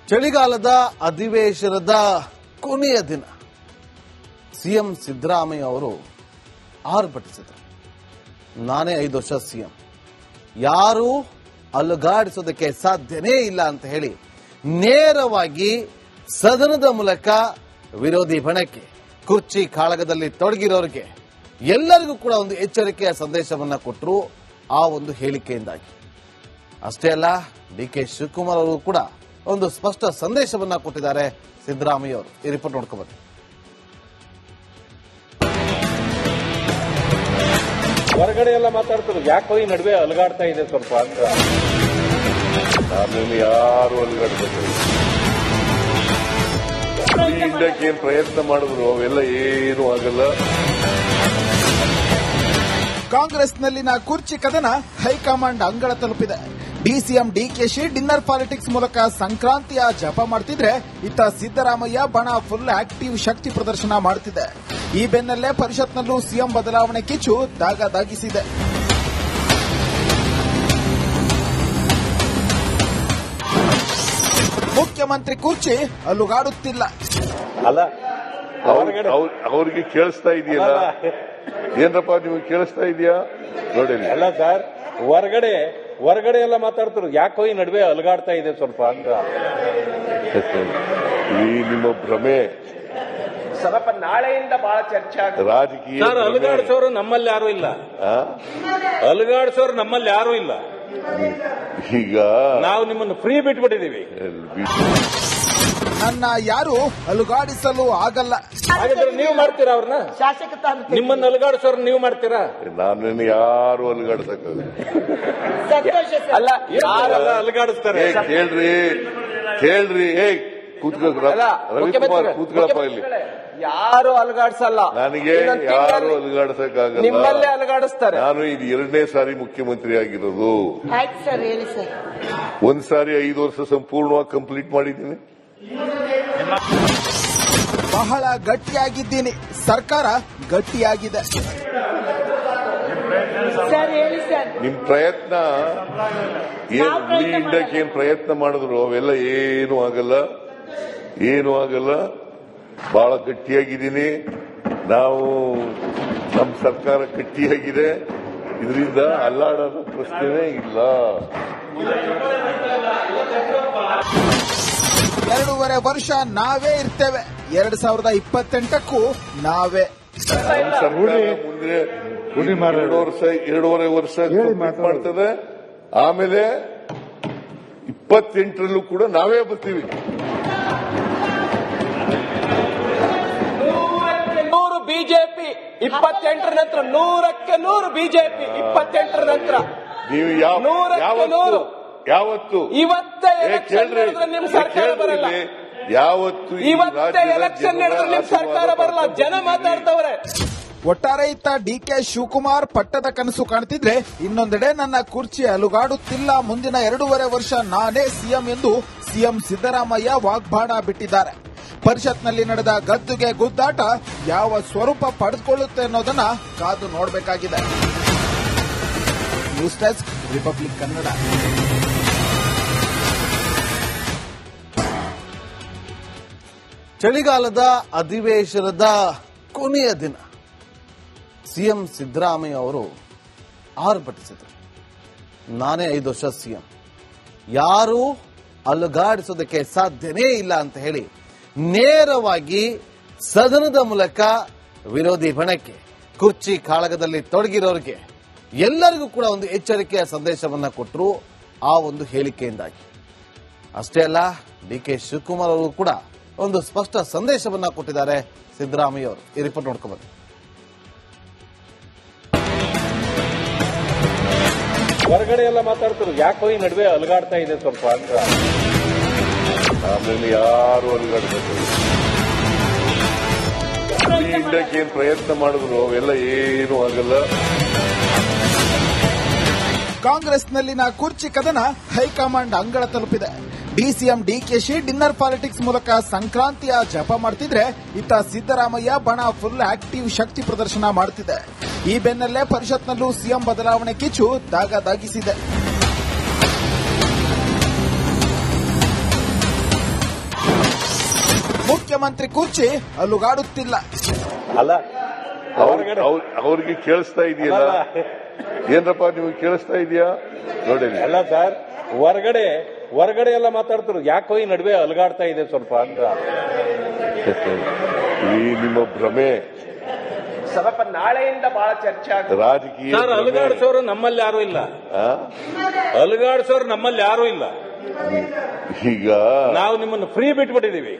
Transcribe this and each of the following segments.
ಚಳಿಗಾಲದ ಅಧಿವೇಶನದ ಕೊನೆಯ ದಿನ ಸಿಎಂ ಸಿದ್ದರಾಮಯ್ಯ ಅವರು ಆರ್ಭಟಿಸಿದರು. ನಾನೇ 5 ವರ್ಷ ಸಿಎಂ, ಯಾರೂ ಅಲುಗಾಡಿಸೋದಕ್ಕೆ ಸಾಧ್ಯನೇ ಇಲ್ಲ ಅಂತ ಹೇಳಿ ನೇರವಾಗಿ ಸದನದ ಮೂಲಕ ವಿರೋಧಿ ಬಣಕ್ಕೆ, ಕುರ್ಚಿ ಕಾಳಗದಲ್ಲಿ ತೊಡಗಿರೋರಿಗೆ ಎಲ್ಲರಿಗೂ ಕೂಡ ಒಂದು ಎಚ್ಚರಿಕೆಯ ಸಂದೇಶವನ್ನ ಕೊಟ್ಟರು ಆ ಒಂದು ಹೇಳಿಕೆಯಿಂದಾಗಿ. ಅಷ್ಟೇ ಅಲ್ಲ, ಡಿಕೆ ಶಿವಕುಮಾರ್ ಅವರು ಕೂಡ ಒಂದು ಸ್ಪಷ್ಟ ಸಂದೇಶವನ್ನ ಕೊಟ್ಟಿದ್ದಾರೆ ಸಿದ್ದರಾಮಯ್ಯ ಅವರು. ಈ ರಿಪೋರ್ಟ್ ನೋಡ್ಕೊಬನ್ನಿ. ಹೊರಗಡೆ ಎಲ್ಲ ಮಾತಾಡ್ತಾರೆ, ಯಾಕೋ ಈ ನಡುವೆ ಅಲುಗಾಡ್ತಾ ಇದೆ ಸ್ವಲ್ಪ ಅಂತ. ನಾನು ಯಾರು ಅಲುಗಾಡ್ಬೇಕು, ಏನ್ ಪ್ರಯತ್ನ ಮಾಡಿದ್ರು ಅವೆಲ್ಲ ಏನೂ ಆಗಲ್ಲ. ಕಾಂಗ್ರೆಸ್ನಲ್ಲಿನ ಕುರ್ಚಿ ಕದನ ಹೈಕಮಾಂಡ್ ಅಂಗಳ ತಲುಪಿದೆ. ಡಿಸಿಎಂ ಡಿಕೆಶಿ ಡಿನ್ನರ್ ಪಾಲಿಟಿಕ್ಸ್ ಮೂಲಕ ಸಂಕ್ರಾಂತಿಯ ಜಪ ಮಾಡ್ತಿದ್ರೆ, ಇತ್ತ ಸಿದ್ದರಾಮಯ್ಯ ಬಣ ಫುಲ್ ಆಕ್ಟಿವ್ ಶಕ್ತಿ ಪ್ರದರ್ಶನ ಮಾಡುತ್ತಿದೆ. ಈ ಬೆನ್ನಲ್ಲೇ ಪರಿಷತ್ನಲ್ಲೂ ಸಿಎಂ ಬದಲಾವಣೆ ಕಿಚ್ಚು ದಾಗಿಸಿದೆ. ಮುಖ್ಯಮಂತ್ರಿ ಕುರ್ಚಿ ಅಲುಗಾಡುತ್ತಿಲ್ಲ. ಅಲ್ಲ, ಅವ್ರಿಗೆ ಕೇಳಿಸ್ತಾ ಇದೆಯಲ್ಲ, ಏನಪ್ಪ ನೀವು ಕೇಳಿಸ್ತಾ ಇದೆಯಾ ನೋಡಿ. ಅಲ್ಲ ಸರ್, ಹೊರಗಡೆ ಎಲ್ಲ ಮಾತಾಡ್ತಾರೆ, ಯಾಕೋ ಈ ನಡುವೆ ಅಲುಗಾಡ್ತಾ ಇದೆ ಸ್ವಲ್ಪ ಅಂತ. ಈ ನಿಮ್ಮ ಭ್ರಮೆ ಸ್ವಲ್ಪ ನಾಳೆಯಿಂದ ಬಹಳ ಚರ್ಚೆ ಆಗುತ್ತೆ. ರಾಜಕೀಯ ಸರ್, ಅಲುಗಾಡಿಸೋರು ನಮ್ಮಲ್ಲಿ ಯಾರು ಇಲ್ಲ. ಅಲುಗಾಡಿಸೋರು ನಮ್ಮಲ್ಲಿ ಯಾರು ಇಲ್ಲ. ಈಗ ನಾವು ನಿಮ್ಮನ್ನು ಫ್ರೀ ಬಿಟ್ಬಿಟ್ಟಿದೀವಿ. ನನ್ನ ಯಾರು ಅಲುಗಾಡಿಸಲು ಆಗಲ್ಲ. ಹಾಗಾದ್ರೆ ನೀವು ಮಾಡ್ತೀರಾ ಅವ್ರನ್ನ? ಶಾಸಕ ನಿಮ್ಮನ್ನು ಅಲುಗಾಡಿಸೋರು ನೀವು ಮಾಡ್ತೀರಾ? ನಾನು ಯಾರು ಅಲುಗಾಡ್ಸಕ್ಕಾಗಲ್ಲ. ಅಲ್ಲ, ಯಾರೆಲ್ಲ ಅಲುಗಾಡಿಸ್ತಾರೆ? ಕೇಳ್ರಿ ರವಿಕುಮಾರ್ ಕೂತ್ಕೊಳ್ಳಪ್ಪ ಇಲ್ಲಿ. ಯಾರು ಅಲುಗಾಡ್ಸಲ್ಲ, ನನಗೆ ಯಾರು ಅಲುಗಾಡ್ಸಕ್ಕಾಗಲ್ಲ. ನಿಮ್ಮಲ್ಲೇ ಅಲುಗಾಡಿಸ್ತಾರೆ. ನಾನು ಇದು 2ನೇ ಸಾರಿ ಮುಖ್ಯಮಂತ್ರಿ ಆಗಿರೋದು. ಆಯ್ತು ಸರ್, ಹೇಳಿ ಸರ್. ಒಂದ್ ಸಾರಿ 5 ವರ್ಷ ಸಂಪೂರ್ಣವಾಗಿ ಕಂಪ್ಲೀಟ್ ಮಾಡಿದ್ದೀನಿ. ಬಹಳ ಗಟ್ಟಿಯಾಗಿದ್ದೀನಿ, ಸರ್ಕಾರ ಗಟ್ಟಿಯಾಗಿದೆ. ಸರ್ ಹೇಳಿ ಸರ್. ನಿಮ್ ಪ್ರಯತ್ನ ಇಂಡಕ್ಕೆ ಏನ್ ಪ್ರಯತ್ನ ಮಾಡಿದ್ರು ಅವೆಲ್ಲ ಏನೂ ಆಗಲ್ಲ. ಬಹಳ ಗಟ್ಟಿಯಾಗಿದ್ದೀನಿ. ನಾವು ನಮ್ಮ ಸರ್ಕಾರ ಗಟ್ಟಿಯಾಗಿದೆ. ಇದರಿಂದ ಅಲ್ಲಾಡೋದ ಪ್ರಶ್ನೆನೇ ಇಲ್ಲ. 2.5 ವರ್ಷ ನಾವೇ ಇರ್ತೇವೆ. 2028ಕ್ಕೂ ನಾವೇ. ಸರ್ಕಾರ ಮುಂದೆ 2.5 ವರ್ಷ ಮಾಡ್ತದೆ. ಆಮೇಲೆ 28ರಲ್ಲೂ ಕೂಡ ನಾವೇ ಬರ್ತೀವಿ. 100 ಬಿಜೆಪಿ, 28ರ ನಂತರ 100ಕ್ಕೆ 100 ಬಿಜೆಪಿ, 28ರ ನಂತರ ನೀವು ಯಾವತ್ತು ಇವತ್ತೇ ಎಲೆಕ್ಷನ್ ನಡೆದ್ರೆ ನಿಮ್ ಸರ್ಕಾರ ಬರಲ್ಲ. ಯಾವತ್ತು ಇವತ್ತೇ ಎಲೆಕ್ಷನ್ ನಡೆದ್ರೆ ನಿಮ್ ಸರ್ಕಾರ ಬರಲ್ಲ. ಜನ ಮಾತಾಡ್ತವ್ರೆ. ಒಟ್ಟಾರೆ ಇತ್ತ ಡಿಕೆ ಶಿವಕುಮಾರ್ ಪಟ್ಟದ ಕನಸು ಕಾಣ್ತಿದ್ರೆ, ಇನ್ನೊಂದೆಡೆ ನನ್ನ ಕುರ್ಚಿ ಅಲುಗಾಡುತ್ತಿಲ್ಲ, ಮುಂದಿನ 2.5 ವರ್ಷ ನಾನೇ ಸಿಎಂ ಎಂದು ಸಿಎಂ ಸಿದ್ದರಾಮಯ್ಯ ವಾಗ್ಬಾಣ ಬಿಟ್ಟಿದ್ದಾರೆ. ಪರಿಷತ್ನಲ್ಲಿ ನಡೆದ ಗದ್ದುಗೆ ಗುದ್ದಾಟ ಯಾವ ಸ್ವರೂಪ ಪಡೆದುಕೊಳ್ಳುತ್ತೆ ಅನ್ನೋದನ್ನ ಕಾದು ನೋಡಬೇಕಾಗಿದೆ. News desk, republic Kannada. ಚಳಿಗಾಲದ ಅಧಿವೇಶನದ ಕೊನೆಯ ದಿನ ಸಿಎಂ ಸಿದ್ದರಾಮಯ್ಯ ಅವರು ಆರ್ಭಟಿಸಿದರು. ನಾನೇ 5 ವರ್ಷ ಸಿಎಂ, ಯಾರೂ ಅಲುಗಾಡಿಸೋದಕ್ಕೆ ಸಾಧ್ಯನೇ ಇಲ್ಲ ಅಂತ ಹೇಳಿ ನೇರವಾಗಿ ಸದನದ ಮೂಲಕ ವಿರೋಧಿ ಬಣಕ್ಕೆ, ಕುರ್ಚಿ ಕಾಳಗದಲ್ಲಿ ತೊಡಗಿರೋರಿಗೆ ಎಲ್ಲರಿಗೂ ಕೂಡ ಒಂದು ಎಚ್ಚರಿಕೆಯ ಸಂದೇಶವನ್ನ ಕೊಟ್ಟರು ಆ ಒಂದು ಹೇಳಿಕೆಯಿಂದಾಗಿ. ಅಷ್ಟೇ ಅಲ್ಲ, ಡಿಕೆ ಶಿವಕುಮಾರ್ ಅವರು ಕೂಡ ಒಂದು ಸ್ಪಷ್ಟ ಸಂದೇಶವನ್ನ ಕೊಟ್ಟಿದ್ದಾರೆ ಸಿದ್ದರಾಮಯ್ಯ ಅವರು. ಈ ರಿಪೋರ್ಟ್ ನೋಡ್ಕೊಬನ್ನಿ. ಹೊರಗಡೆ ಎಲ್ಲ ಮಾತಾಡ್ತಾರೆ, ಯಾಕೋ ಈ ನಡುವೆ ಅಲುಗಾಡ್ತಾ ಇದೆ ಸ್ವಲ್ಪ ಅಂತ. ನಾನು ಯಾರು ಅಲುಗಾಡ್ಬೇಕು, ಇಂಡಕ್ಕೆ ಏನ್ ಪ್ರಯತ್ನ ಮಾಡಿದ್ರು ಅವೆಲ್ಲ ಏನೂ ಆಗಲ್ಲ. ಕಾಂಗ್ರೆಸ್ನಲ್ಲಿನ ಕುರ್ಚಿ ಕದನ ಹೈಕಮಾಂಡ್ ಅಂಗಳ ತಲುಪಿದೆ. ಡಿಸಿಎಂ ಡಿಕೆಶಿ ಡಿನ್ನರ್ ಪಾಲಿಟಿಕ್ಸ್ ಮೂಲಕ ಸಂಕ್ರಾಂತಿಯ ಜಪ ಮಾಡ್ತಿದ್ರೆ, ಇತ್ತ ಸಿದ್ದರಾಮಯ್ಯ ಬಣ ಫುಲ್ ಆಕ್ಟಿವ್ ಶಕ್ತಿ ಪ್ರದರ್ಶನ ಮಾಡುತ್ತಿದೆ. ಈ ಬೆನ್ನಲ್ಲೇ ಪರಿಷತ್ನಲ್ಲೂ ಸಿಎಂ ಬದಲಾವಣೆ ಕಿಚ್ಚು ದಾಗಿಸಿದೆ. ಮುಖ್ಯಮಂತ್ರಿ ಕುರ್ಚಿ ಅಲುಗಾಡುತ್ತಿಲ್ಲ. ಅಲ್ಲ ಅವ್ರಿಗೆ ಕೇಳಿಸ್ತಾ ಇದೆಯಲ್ಲ ಏನ್ರಪ್ಪ ನೀವು ಕೇಳಿಸ್ತಾ ಇದೆಯಾ ನೋಡಿ. ಅಲ್ಲ ಸರ್, ಹೊರಗಡೆ ಎಲ್ಲ ಮಾತಾಡ್ತಾರೆ, ಯಾಕೋ ಈ ನಡುವೆ ಅಲುಗಾಡ್ತಾ ಇದೆ ಸ್ವಲ್ಪ ಅಂತ. ಈ ನಿಮ್ಮ ಭ್ರಮೆ ಸ್ವಲ್ಪ ನಾಳೆಯಿಂದ ಬಹಳ ಚರ್ಚೆ ಆಗುತ್ತೆ. ರಾಜಕೀಯ ಸರ್, ಅಲುಗಾಡಿಸೋರು ನಮ್ಮಲ್ಲಿ ಯಾರು ಇಲ್ಲ. ಅಲುಗಾಡಿಸೋರು ನಮ್ಮಲ್ಲಿ ಯಾರು ಇಲ್ಲ. ಈಗ ನಾವು ನಿಮ್ಮನ್ನು ಫ್ರೀ ಬಿಟ್ಬಿಟ್ಟಿದೀವಿ.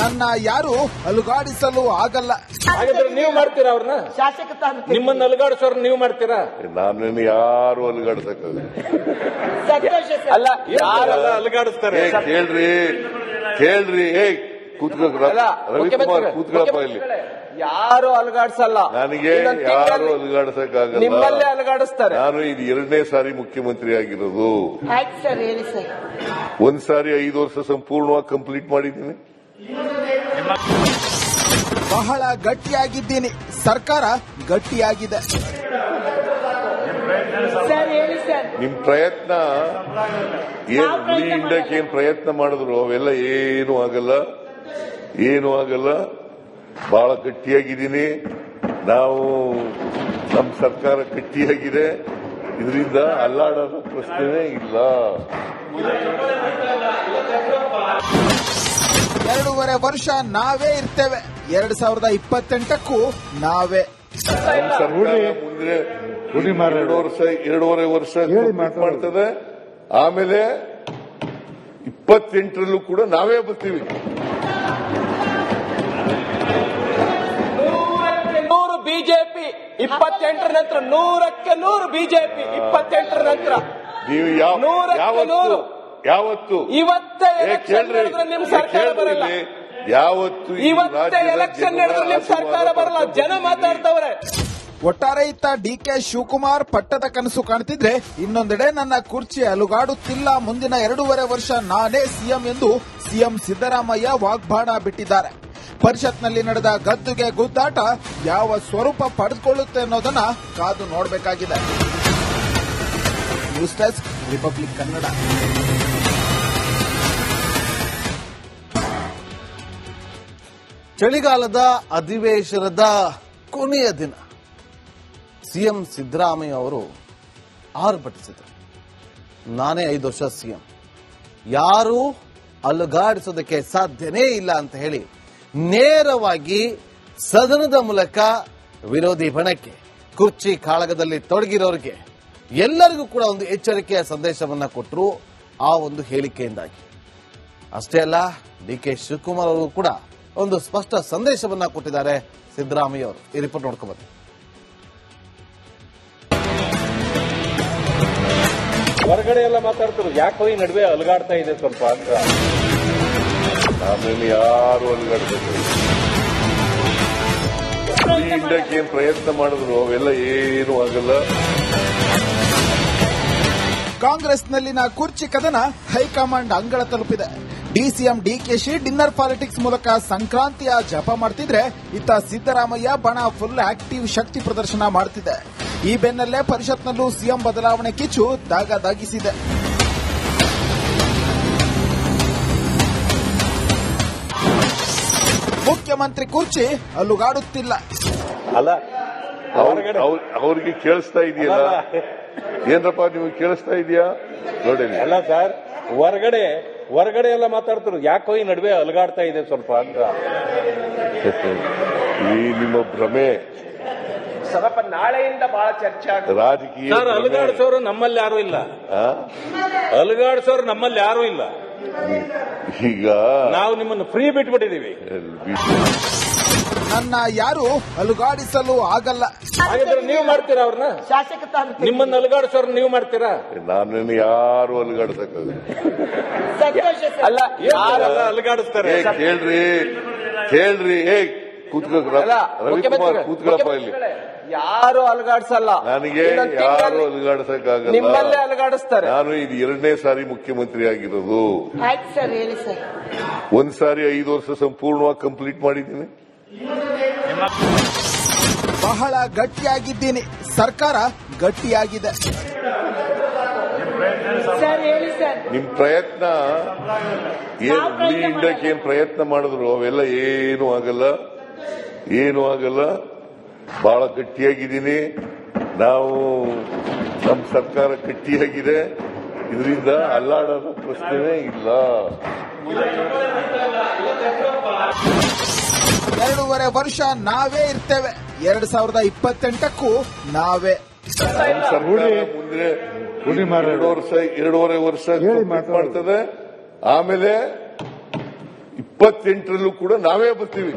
ನನ್ನ ಯಾರು ಅಲುಗಾಡಿಸಲು ಆಗಲ್ಲ. ಹಾಗಾದ್ರೆ ನೀವು ಮಾಡ್ತೀರಾ ಅವ್ರನ್ನ? ನಿಮ್ಮನ್ನು ಅಲುಗಾಡಿಸೋರು ನೀವು ಮಾಡ್ತೀರಾ? ನಾನು ಯಾರು ಅಲುಗಾಡ್ಸಕ್ಕಾಗಲ್ಲ. ಅಲ್ಲ, ಯಾರೆಲ್ಲ ಅಲುಗಾಡಿಸ್ತಾರೆ? ಕೇಳ್ರಿ ರವಿಕುಮಾರ್ ಕೂತ್ಕೊಳ್ಳಪ್ಪ ಇಲ್ಲಿ. ಯಾರು ಅಲುಗಾಡ್ಸಲ್ಲ. ನನಗೆ ಯಾರು ಅಲುಗಾಡ್ಸಕ್ಕಾಗಲ್ಲ. ನಿಮ್ಮಲ್ಲೇ ಅಲುಗಾಡಿಸ್ತಾರೆ. ನಾನು ಇದು 2ನೇ ಸಾರಿ ಮುಖ್ಯಮಂತ್ರಿ ಆಗಿರೋದು. ಒಂದ್ ಸಾರಿ 5 ವರ್ಷ ಸಂಪೂರ್ಣವಾಗಿ ಕಂಪ್ಲೀಟ್ ಮಾಡಿದ್ದೀನಿ. ಬಹಳ ಗಟ್ಟಿಯಾಗಿದ್ದೀನಿ, ಸರ್ಕಾರ ಗಟ್ಟಿಯಾಗಿದೆ. ನಿಮ್ ಪ್ರಯತ್ನ ಇಂಡಿಯಾಕ್ಕೆ ಏನ್ ಪ್ರಯತ್ನ ಮಾಡಿದ್ರು ಅವೆಲ್ಲ ಏನು ಆಗಲ್ಲ. ಬಹಳ ಗಟ್ಟಿಯಾಗಿದ್ದೀನಿ. ನಾವು ನಮ್ಮ ಸರ್ಕಾರ ಗಟ್ಟಿಯಾಗಿದೆ. ಇದರಿಂದ ಅಲ್ಲಾಡೋದ ಪ್ರಶ್ನೆನೇ ಇಲ್ಲ. 2.5 ವರ್ಷ ನಾವೇ ಇರ್ತೇವೆ. 2028ಕ್ಕೂ ನಾವೇ. ನಮ್ಮ ಸರ್ಕಾರ ಮುಂದೆ 2.5 ವರ್ಷ ಮಾಡ್ತದೆ. ಆಮೇಲೆ 28ರಲ್ಲೂ ಕೂಡ ನಾವೇ ಬರ್ತೀವಿ. 100 ಬಿಜೆಪಿ, 28ರ ನಂತರ 100ಕ್ಕೆ 100 ಬಿಜೆಪಿ, 28ರ ನಂತರ ನೀವು ಯಾವತ್ತು ಇವತ್ತೇ ಎಲೆಕ್ಷನ್ ನಡೆದ್ರೆ ನಿಮ್ ಸರ್ಕಾರ ಬರಲ್ಲ. ಇವತ್ತೇ ಎಲೆಕ್ಷನ್ ನಡೆದ್ರೆ ನಿಮ್ ಸರ್ಕಾರ ಬರಲ್ಲ. ಜನ ಮಾತಾಡ್ತವ್ರೆ. ಒಟ್ಟಾರೆ ಇತ್ತ ಡಿಕೆ ಶಿವಕುಮಾರ್ ಪಟ್ಟದ ಕನಸು ಕಾಣ್ತಿದ್ರೆ, ಇನ್ನೊಂದೆಡೆ ನನ್ನ ಕುರ್ಚಿ ಅಲುಗಾಡುತ್ತಿಲ್ಲ, ಮುಂದಿನ 2.5 ವರ್ಷ ನಾನೇ ಸಿಎಂ ಎಂದು ಸಿಎಂ ಸಿದ್ದರಾಮಯ್ಯ ವಾಗ್ಬಾಣ ಬಿಟ್ಟಿದ್ದಾರೆ. ಪರಿಷತ್ನಲ್ಲಿ ನಡೆದ ಗದ್ದುಗೆ ಗುದ್ದಾಟ ಯಾವ ಸ್ವರೂಪ ಪಡೆದುಕೊಳ್ಳುತ್ತೆ ಅನ್ನೋದನ್ನ ಕಾದು ನೋಡಬೇಕಾಗಿದೆ. News desk, republic Kannada. ಚಳಿಗಾಲದ ಅಧಿವೇಶನದ ಕೊನೆಯ ದಿನ ಸಿಎಂ ಸಿದ್ದರಾಮಯ್ಯ ಅವರು ಆರ್ಭಟಿಸಿದರು. ನಾನೇ 5 ವರ್ಷ ಸಿಎಂ, ಯಾರೂ ಅಲುಗಾಡಿಸೋದಕ್ಕೆ ಸಾಧ್ಯನೇ ಇಲ್ಲ ಅಂತ ಹೇಳಿ ನೇರವಾಗಿ ಸದನದ ಮೂಲಕ ವಿರೋಧಿ ಬಣಕ್ಕೆ, ಕುರ್ಚಿ ಕಾಳಗದಲ್ಲಿ ತೊಡಗಿರೋರಿಗೆ ಎಲ್ಲರಿಗೂ ಕೂಡ ಒಂದು ಎಚ್ಚರಿಕೆಯ ಸಂದೇಶವನ್ನ ಕೊಟ್ಟರು ಆ ಒಂದು ಹೇಳಿಕೆಯಿಂದಾಗಿ. ಅಷ್ಟೇ ಅಲ್ಲ, ಡಿಕೆ ಶಿವಕುಮಾರ್ ಅವರು ಕೂಡ ಒಂದು ಸ್ಪಷ್ಟ ಸಂದೇಶವನ್ನ ಕೊಟ್ಟಿದ್ದಾರೆ ಸಿದ್ದರಾಮಯ್ಯ ಅವರು. ಈ ರಿಪೋರ್ಟ್ ನೋಡ್ಕೊಂಡ್ಬನ್ನಿ. ಹೊರಗಡೆ ಎಲ್ಲ ಮಾತಾಡ್ತಾರೆ, ಯಾಕೋ ಈ ನಡುವೆ ಅಲುಗಾಡ್ತಾ ಇದೆ ಸ್ವಲ್ಪ ಅಂತ. ಆಮೇಲೆ ಯಾರು ಅಲುಗಾಡ್ಬೇಕು. ಇಂಡಿಯಾಕ್ಕೆ ಏನ್ ಪ್ರಯತ್ನ ಮಾಡಿದ್ರು ಅವೆಲ್ಲ ಏನು ಆಗಲ್ಲ. ಕಾಂಗ್ರೆಸ್ನಲ್ಲಿನ ಕುರ್ಚಿ ಕದನ ಹೈಕಮಾಂಡ್ ಅಂಗಳ ತಲುಪಿದೆ. ಡಿಸಿಎಂ ಡಿಕೆಶಿ ಡಿನ್ನರ್ ಪಾಲಿಟಿಕ್ಸ್ ಮೂಲಕ ಸಂಕ್ರಾಂತಿಯ ಜಪ ಮಾಡ್ತಿದ್ರೆ, ಇತ್ತ ಸಿದ್ದರಾಮಯ್ಯ ಬಣ ಫುಲ್ ಆಕ್ಟಿವ್ ಶಕ್ತಿ ಪ್ರದರ್ಶನ ಮಾಡುತ್ತಿದೆ. ಈ ಬೆನ್ನಲ್ಲೇ ಪರಿಷತ್ನಲ್ಲೂ ಸಿಎಂ ಬದಲಾವಣೆ ಕಿಚ್ಚು ದಾಗಿಸಿದೆ. ಮುಖ್ಯಮಂತ್ರಿ ಕುರ್ಚಿ ಅಲುಗಾಡುತ್ತಿಲ್ಲ. ಅಲ್ಲ, ಅವ್ರಿಗೆ ಕೇಳಿಸ್ತಾ ಇದೆಯಲ್ಲ ಏನ್ರಪ್ಪ ನೀವು ಕೇಳಿಸ್ತಾ ಇದೆಯಾ ನೋಡಿ. ಅಲ್ಲ ಸರ್, ಹೊರಗಡೆ ಎಲ್ಲ ಮಾತಾಡ್ತಾರೆ, ಯಾಕೋ ಈ ನಡುವೆ ಅಲುಗಾಡ್ತಾ ಇದೆ ಸ್ವಲ್ಪ ಅಂತ. ಈ ನಿಮ್ಮ ಭ್ರಮೆ ಸ್ವಲ್ಪ ನಾಳೆಯಿಂದ ಬಹಳ ಚರ್ಚೆ ಆಗುತ್ತೆ. ರಾಜಕೀಯ ಸರ್, ಅಲುಗಾಡಿಸೋರು ನಮ್ಮಲ್ಲಿ ಯಾರು ಇಲ್ಲ. ಅಲುಗಾಡಿಸೋರು ನಮ್ಮಲ್ಲಿ ಯಾರು ಇಲ್ಲ. ಈಗ ನಾವು ನಿಮ್ಮನ್ನು ಫ್ರೀ ಬಿಟ್ಬಿಟ್ಟಿದೀವಿ. ನನ್ನ ಯಾರು ಅಲುಗಾಡಿಸಲು ಆಗಲ್ಲ. ಹಾಗಾದ್ರೆ ನೀವು ಮಾಡ್ತೀರಾ ಅವ್ರನ್ನ? ನಿಮ್ಮನ್ನು ಅಲುಗಾಡಿಸೋರು ನೀವು ಮಾಡ್ತೀರಾ? ನಾನು ಯಾರು ಅಲುಗಾಡ್ಸಕ್ಕಾಗಲ್ಲ. ಅಲ್ಲ, ಯಾರೆಲ್ಲ ಅಲುಗಾಡಿಸ್ತಾರೆ? ಕೇಳ್ರಿ ರವಿಕುಮಾರ್ ಕೂತ್ಕೊಳ್ಳಪ್ಪ ಇಲ್ಲಿ. ಯಾರು ಅಲುಗಾಡ್ಸಲ್ಲ. ನನಗೆ ಯಾರು ಅಲುಗಾಡ್ಸಕ್ಕಾಗಲ್ಲ. ನಿಮ್ಮಲ್ಲೇ ಅಲುಗಾಡಿಸ್ತಾರೆ. ನಾನು ಇದು 2ನೇ ಸಾರಿ ಮುಖ್ಯಮಂತ್ರಿ ಆಗಿರೋದು. ಒಂದ್ ಸಾರಿ 5 ವರ್ಷ ಸಂಪೂರ್ಣವಾಗಿ ಕಂಪ್ಲೀಟ್ ಮಾಡಿದ್ದೀನಿ. ಬಹಳ ಗಟ್ಟಿಯಾಗಿದ್ದೀನಿ, ಸರ್ಕಾರ ಗಟ್ಟಿಯಾಗಿದೆ. ಸರ್ ಹೇಳಿ ಸರ್. ನಿಮ್ ಪ್ರಯತ್ನ ಇಂಡಕ್ಕೆ ಏನ್ ಪ್ರಯತ್ನ ಮಾಡಿದ್ರು ಅವೆಲ್ಲ ಏನು ಆಗಲ್ಲ. ಬಹಳ ಗಟ್ಟಿಯಾಗಿದ್ದೀನಿ. ನಾವು ನಮ್ಮ ಸರ್ಕಾರ ಗಟ್ಟಿಯಾಗಿದೆ. ಇದರಿಂದ ಅಲ್ಲಾಡೋದು ಪ್ರಶ್ನೆನೇ ಇಲ್ಲ. 2.5 ವರ್ಷ ನಾವೇ ಇರ್ತೇವೆ. 2028ಕ್ಕೂ ನಾವೇ. ನಮ್ಮ ಸರ್ಕಾರ ಮುಂದೆ 2.5 ವರ್ಷ ಮಾಡ್ತದೆ. ಆಮೇಲೆ 28ರಲ್ಲೂ ಕೂಡ ನಾವೇ ಬರ್ತೀವಿ.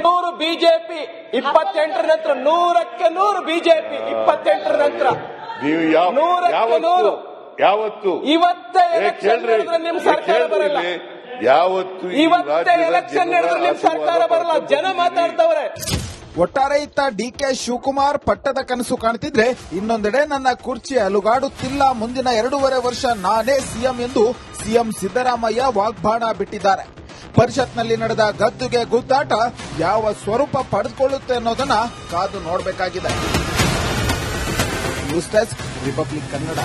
100 ಬಿಜೆಪಿ 28ರ ನಂತರ 100ಕ್ಕೆ 100 ಬಿಜೆಪಿ 28ರ ನಂತರ ನೀವು ಯಾವತ್ತು ಇವತ್ತೇ ಎಲೆಕ್ಷನ್ ನಡೆದ್ರೆ ನಿಮ್ ಸರ್ಕಾರ ಬರಲ್ಲ. ಇವತ್ತೇ ಎಲೆಕ್ಷನ್ ನಡೆದ್ರೆ ನಿಮ್ ಸರ್ಕಾರ ಬರಲ್ಲ. ಜನ ಮಾತಾಡ್ತವ್ರೆ. ಒಟ್ಟಾರೆ ಇತ್ತ ಡಿಕೆ ಶಿವಕುಮಾರ್ ಪಟ್ಟದ ಕನಸು ಕಾಣ್ತಿದ್ರೆ, ಇನ್ನೊಂದೆಡೆ ನನ್ನ ಕುರ್ಚಿ ಅಲುಗಾಡುತ್ತಿಲ್ಲ, ಮುಂದಿನ 2.5 ವರ್ಷ ನಾನೇ ಸಿಎಂ ಎಂದು ಸಿಎಂ ಸಿದ್ದರಾಮಯ್ಯ ವಾಗ್ಬಾಣ ಬಿಟ್ಟಿದ್ದಾರೆ. ಪರಿಷತ್ನಲ್ಲಿ ನಡೆದ ಗದ್ದುಗೆ ಗುದ್ದಾಟ ಯಾವ ಸ್ವರೂಪ ಪಡೆದುಕೊಳ್ಳುತ್ತೆ ಅನ್ನೋದನ್ನ ಕಾದು ನೋಡಬೇಕಾಗಿದೆ. News desk, republic Kannada.